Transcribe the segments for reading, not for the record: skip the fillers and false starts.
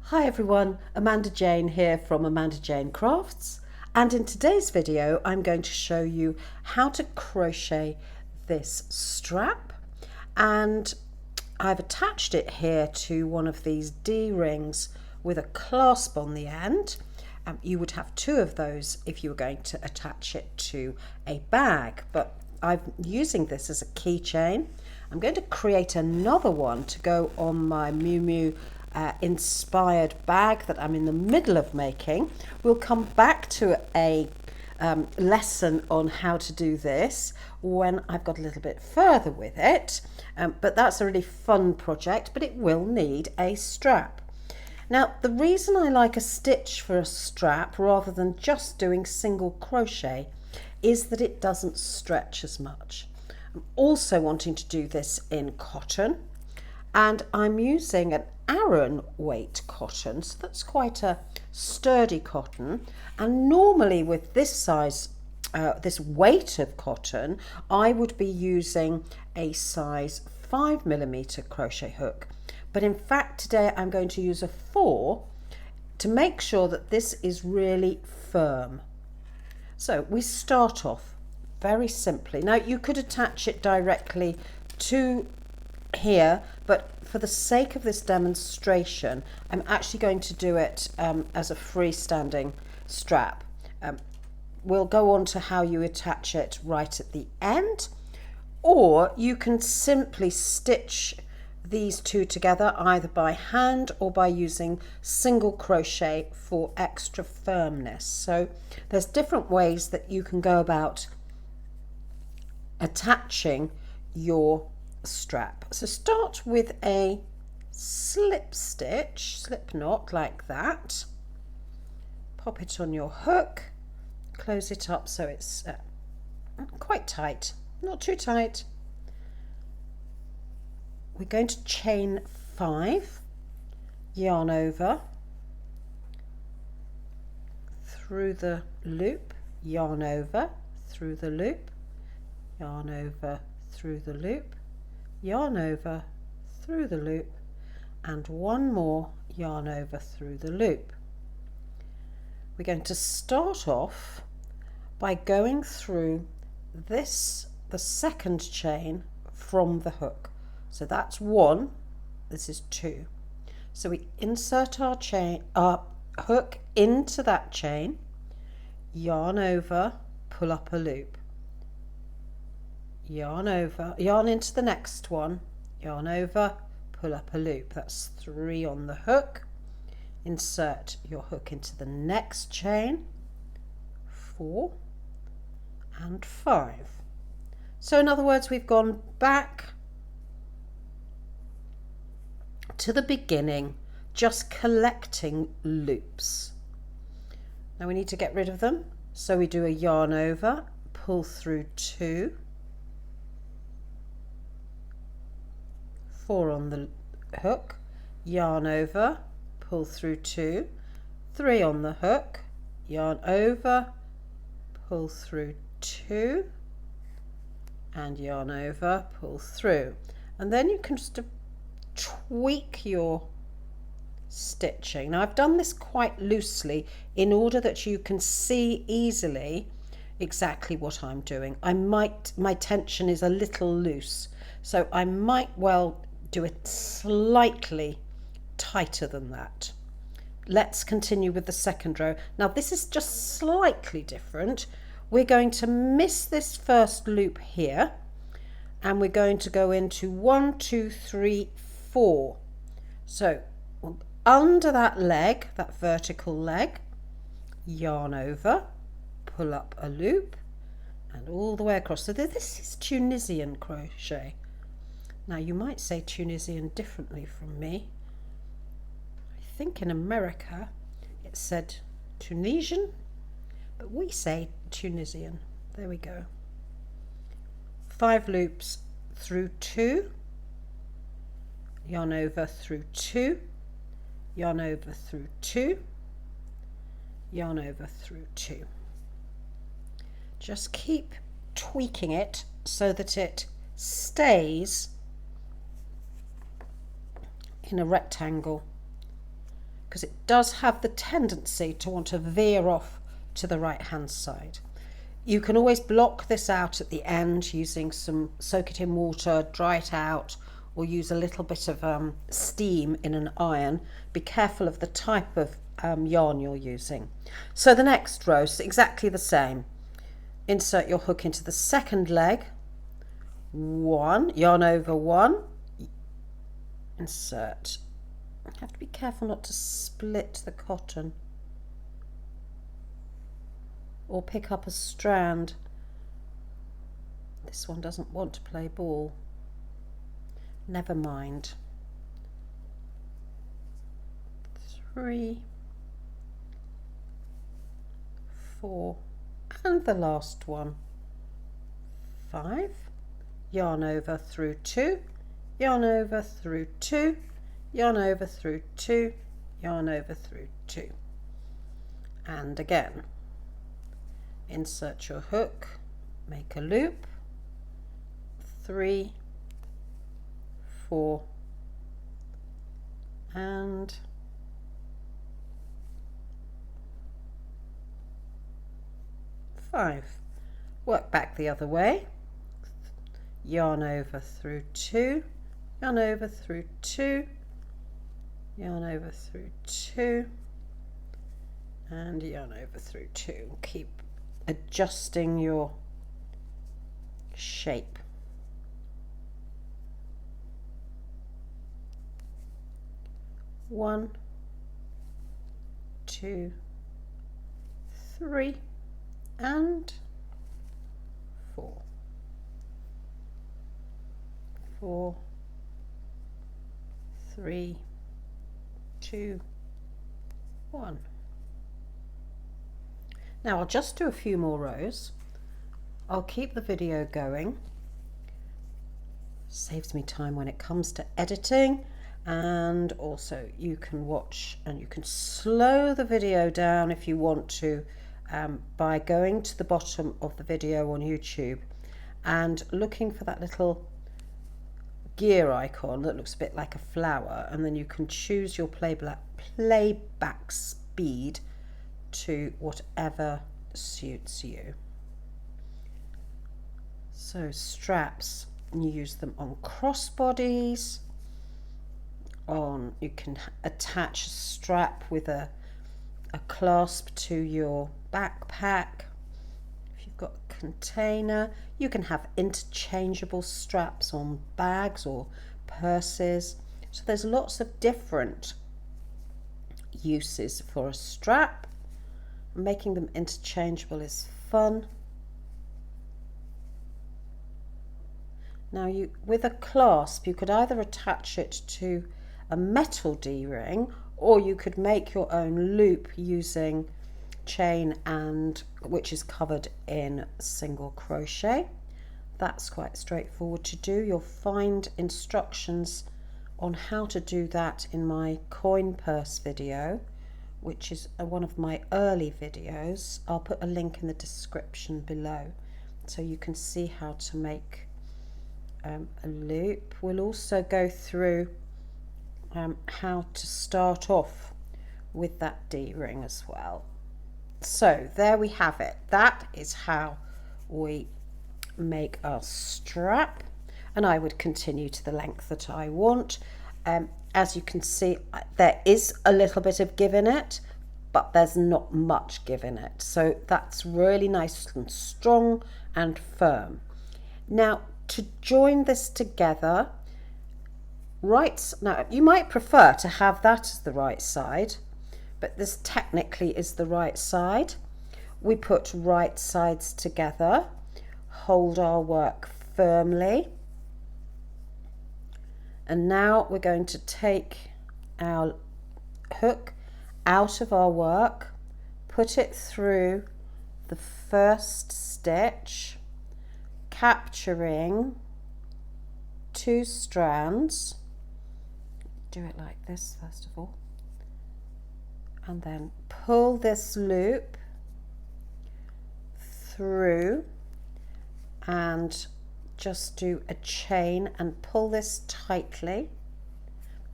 Hi everyone, Amanda Jane here from Amanda Jane Crafts, and in today's video I'm going to show you how to crochet this strap, and I've attached it here to one of these D-rings with a clasp on the end. You would have two of those if you were going to attach it to a bag, but I'm using this as a keychain. I'm going to create another one to go on my Miu Miu inspired bag that I'm in the middle of making. We'll come back to a lesson on how to do this when I've got a little bit further with it, but that's a really fun project, but it will need a strap. Now, the reason I like a stitch for a strap rather than just doing single crochet is that it doesn't stretch as much. I'm also wanting to do this in cotton, and I'm using an Aran weight cotton, so that's quite a sturdy cotton, and normally with this size, this weight of cotton, I would be using a size 5mm crochet hook, but in fact today I'm going to use a 4 to make sure that this is really firm. So we start off very simply. Now you could attach it directly to here, but for the sake of this demonstration I'm actually going to do it as a freestanding strap. We'll go on to how you attach it right at the end, or you can simply stitch these two together either by hand or by using single crochet for extra firmness. So there's different ways that you can go about attaching your strap. So start with a slip knot like that, pop it on your hook, close it up so it's quite tight, not too tight. We're going to chain 5, yarn over, through the loop, yarn over, through the loop, yarn over, through the loop, yarn over, through the loop, and one more yarn over through the loop. We're going to start off by going through the second chain from the hook. So that's 1, this is 2. So we insert our hook into that chain, yarn over, pull up a loop, yarn over, yarn into the next one, yarn over, pull up a loop. That's 3 on the hook. Insert your hook into the next chain, 4 and 5. So in other words, we've gone back to the beginning, just collecting loops. Now we need to get rid of them, so we do a yarn over, pull through 2, 4 on the hook, yarn over, pull through 2, 3 on the hook, yarn over, pull through 2, and yarn over, pull through. And then you can just tweak your stitching. Now I've done this quite loosely in order that you can see easily exactly what I'm doing. My tension is a little loose, so I might well do it slightly tighter than that. Let's continue with the second row. Now this is just slightly different. We're going to miss this first loop here, and we're going to go into 1, 2, 3, 4. So under that leg, that vertical leg, yarn over, pull up a loop, and all the way across. So this is Tunisian crochet. Now you might say Tunisian differently from me. I think in America it said Tunisian, but we say Tunisian. There we go. 5 loops through 2, yarn over through 2, yarn over through 2, yarn over through 2. Just keep tweaking it so that it stays in a rectangle. because it does have the tendency to want to veer off to the right hand side. You can always block this out at the end using some, soak it in water, dry it out, or use a little bit of steam in an iron. Be careful of the type of yarn you're using. So the next row is exactly the same. Insert your hook into the second leg, 1, yarn over 1, insert. You have to be careful not to split the cotton or pick up a strand. This one doesn't want to play ball. Never mind. 3, 4, and the last one, 5, yarn over through 2, yarn over through 2, yarn over through 2, yarn over through 2, and again. Insert your hook, make a loop, 3, 4, and 5. Work back the other way, yarn over through 2, yarn over through 2, yarn over through 2, and yarn over through 2. Keep adjusting your shape. One, 2, 3, and 4. 4, 3, 2, 1. Now I'll just do a few more rows. I'll keep the video going. Saves me time when it comes to editing, and also you can watch and you can slow the video down if you want to by going to the bottom of the video on YouTube and looking for that little gear icon that looks a bit like a flower, and then you can choose your playback speed to whatever suits you. So straps, you use them on crossbodies, you can attach a strap with a clasp to your backpack. If you've got a container, you can have interchangeable straps on bags or purses. So there's lots of different uses for a strap. Making them interchangeable is fun. Now with a clasp, you could either attach it to a metal D-ring, or you could make your own loop using chain which is covered in single crochet. That's quite straightforward to do. You'll find instructions on how to do that in my coin purse video, which is one of my early videos. I'll put a link in the description below so you can see how to make a loop. We'll also go through how to start off with that D-ring as well. So there we have it. That is how we make our strap, and I would continue to the length that I want. As you can see, there is a little bit of give in it, but there's not much give in it, so that's really nice and strong and firm. Now to join this together, now you might prefer to have that as the right side, but this technically is the right side. We put right sides together, hold our work firmly, and now we're going to take our hook out of our work, put it through the first stitch, capturing 2 strands. Do it like this first of all, and then pull this loop through and just do a chain and pull this tightly,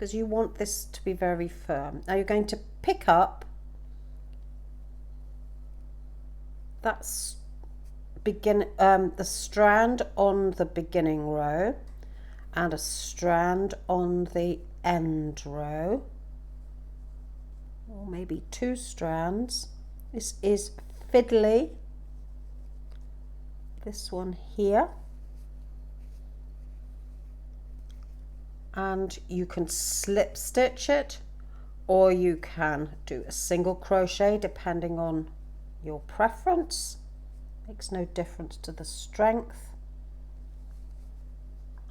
because you want this to be very firm. Now you're going to pick up that's the strand on the beginning row and a strand on the end row, or maybe 2 strands. This is fiddly, this one here, and you can slip stitch it, or you can do a single crochet depending on your preference. Makes no difference to the strength.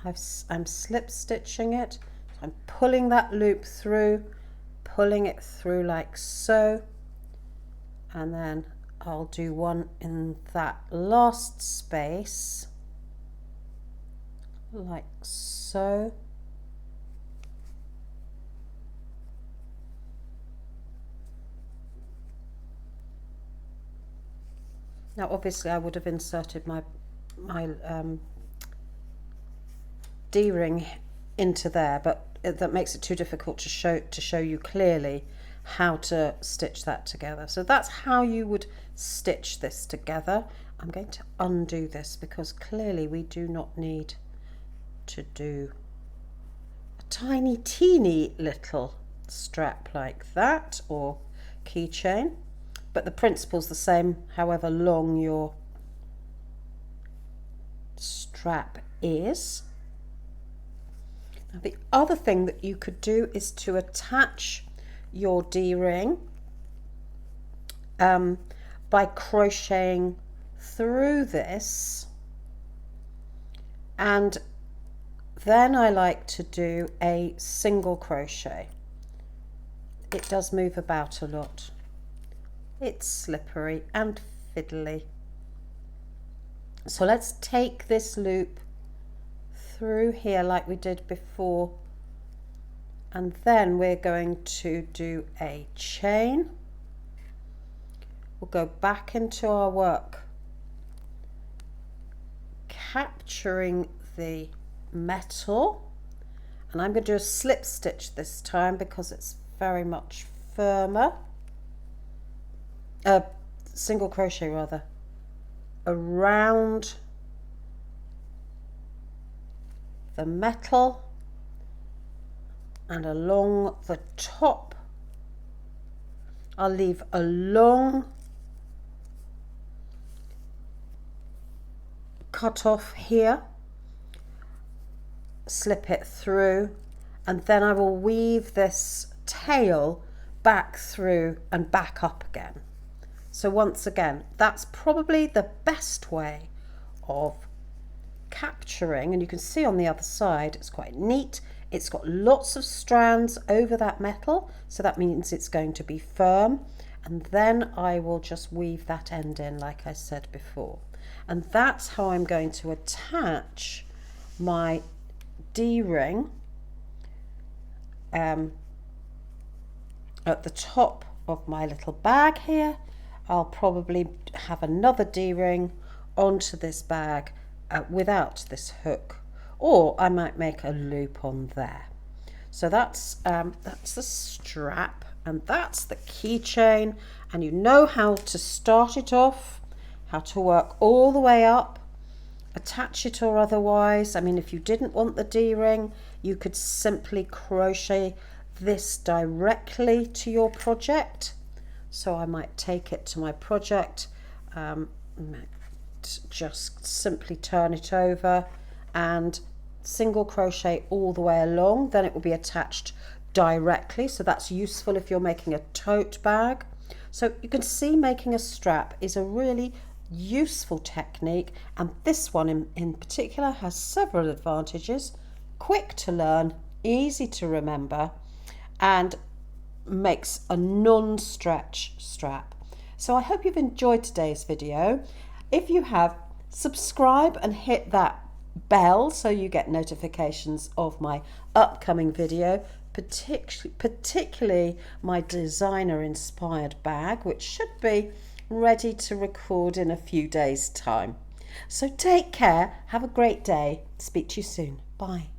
I'm slip stitching it. I'm pulling that loop through, pulling it through like so, and then I'll do one in that last space like so. Now obviously I would have inserted my D-ring into there, but that makes it too difficult to show you clearly how to stitch that together. So that's how you would stitch this together. I'm going to undo this because clearly we do not need to do a tiny teeny little strap like that or keychain, but the principle's the same however long your strap is. Now the other thing that you could do is to attach your D-ring by crocheting through this, and then I like to do a single crochet. It does move about a lot. It's slippery and fiddly. So let's take this loop through here like we did before, and then we're going to do a chain. We'll go back into our work, capturing the metal, and I'm going to do a slip stitch this time because it's very much firmer. Single crochet rather, around the metal and along the top. I'll leave a long cut off here, slip it through, and then I will weave this tail back through and back up again. So once again, that's probably the best way of capturing, and you can see on the other side it's quite neat. It's got lots of strands over that metal, so that means it's going to be firm, and then I will just weave that end in like I said before, and that's how I'm going to attach my D-ring at the top of my little bag here. I'll probably have another D-ring onto this bag without this hook, or I might make a loop on there. So that's the strap, and that's the keychain, and you know how to start it off, how to work all the way up, attach it or otherwise. I mean, if you didn't want the D-ring, you could simply crochet this directly to your project. So I might take it to my project, just simply turn it over and single crochet all the way along, then it will be attached directly. So that's useful if you're making a tote bag. So you can see making a strap is a really useful technique, and this one in particular has several advantages: quick to learn, easy to remember, and makes a non-stretch strap. So I hope you've enjoyed today's video. If you have, subscribe and hit that bell so you get notifications of my upcoming video, particularly my designer inspired bag, which should be ready to record in a few days' time. So take care, have a great day, speak to you soon, bye.